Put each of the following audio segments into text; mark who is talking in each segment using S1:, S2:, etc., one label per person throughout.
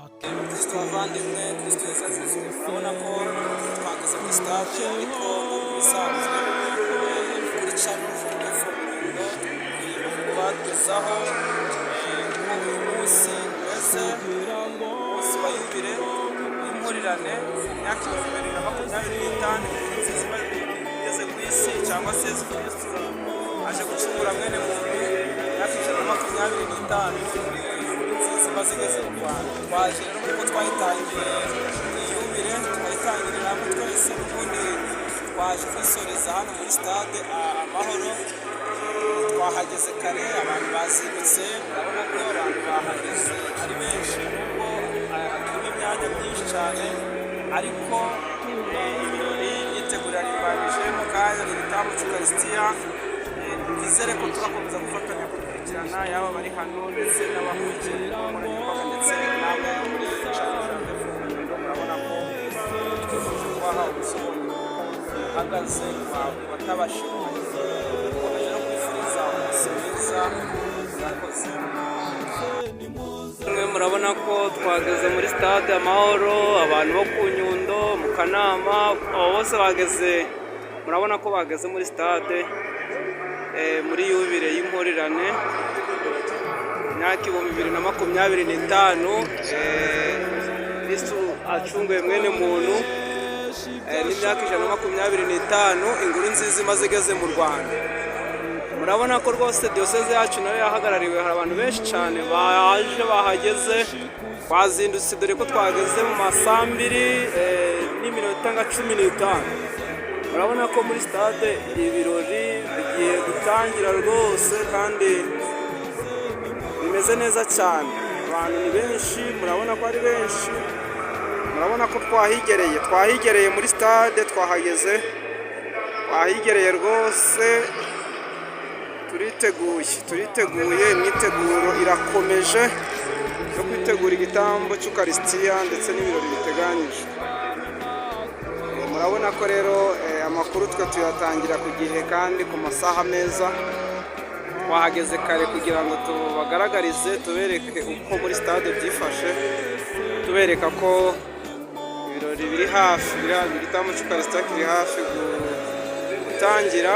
S1: Kristo bavandimwe, Kristo yazazizwe. Urabona ko twageze muri stade ariko bisanzwe kuri channel FM bagezaho uyu munsi wese umunsi wa yubile w'impurirane imyaka 2025 igeze ku isi cyangwa se Kristo aje gucungura mwene muntu imyaka 2025 zimaze igeze mu Rwanda. Twaje rero kuko twayitangiye iyubile twayitangirira hamwe twese ubundi twaje kwisoreza hano muri stade Amahoro. Twahageze kare, abantu bazindutse, urabona ko abantu bahageze ari benshi nubwo harimo imyanya myinshi cyane, ariko ibirori yitegurira ribanije mu kanya igitambo cy'Ukarisitiya. Twizere ko turakomeza gufatanya gukurikirana yaba bari hano ndetse n'abakurikiye nkoranyambaga ndetse namwe muri channel FM. Murabona ko twahawe ubusobanuro uhagaze batabashije dukomeje no kwifuriza umunsi mwiza. Murakoze. Murabona ko twageze muri stade Amahoro, abantu bo ku Nyundo, mu Kanama, abo bose bageze. Murabona ko bageze muri stade muri yubile y'impurirane imyaka 2025 Kristo acunguye mwene muntu n'imyaka 125 inkuru nziza imaze igeze mu Rwanda. Murabona ko rwose diocese yacu nayo yahagarariwe, hari abantu benshi cyane baje bahageze, twazindutse dore ko twageze mu masambiri n'iminota nka 15. Murabona ko muri stade ibirori bigiye gutangira rwose kandi bimeze neza cyane. Abantu ni benshi, murabona ko ari benshi. Murabona ko twahigereye muri stade, twahigereye rwose. Turiteguye, imyiteguro irakomeje yo kwitegura igitambo cy'Ukarisitiya ndetse n'ibirori biteganyije. Murabona ko rero amakuru twe tuyatangira ku gihe kandi ku masaha meza. Twahageze kare kugira ngo tubagaragarize, tubereke uko muri stade byifashe, tubereka ko ibirori biri hafi, igitambo cy'Ukarisitiya kiri hafi gutangira.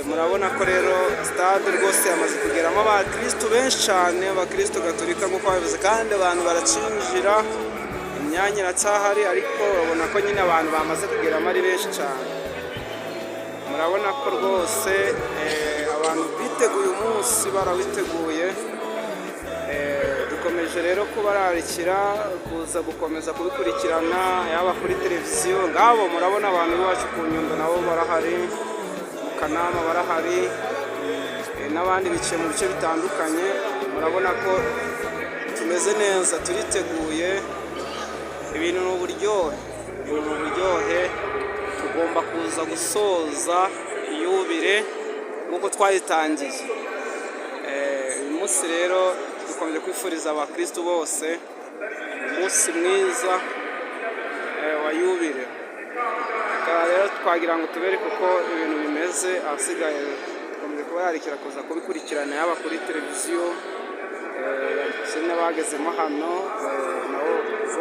S1: Murabona ko rero stade rwose yamaze kugeramo abakristo benshi cyane, abakristo gatolika nk'uko babivuze, kandi abantu baracinjira, imyanya iracyahari, ariko urabona ko nyine abantu bamaze kugeramo ari benshi cyane. Murabona ko rwose abantu biteguye umunsi, barawiteguye. Dukomeje rero kubararikira kuza gukomeza kubikurikirana, yaba kuri televiziyo. Ngabo murabona abantu bacu ku Nyundo nabo barahari, mu Kanama barahari, n'abandi biciye mu bice bitandukanye. Murabona ko tumeze neza, turiteguye. Ibintu ni uburyohe, tugomba kuza gusoza iyubile nk'uko twayitangiye. Uyu munsi rero dukomeje kwifuriza abakristo bose umunsi mwiza wa yubile. Rero twagira ngo tubereke uko ibintu bimeze, ahasigaye dukomeje kubararikira kuza kubikurikirana yaba kuri televiziyo n'abagezemo hano nabo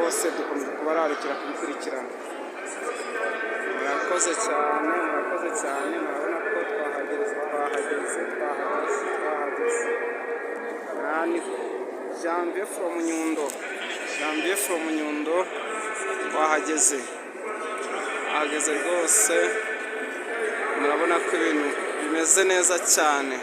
S1: bose dukomeje kubararikira kubikurikirana. Murakoze cyane. Murabona ko twahageze. Nani Janvier from Nyundo twahageze rwose. Murabona ko ibintu bimeze neza cyane.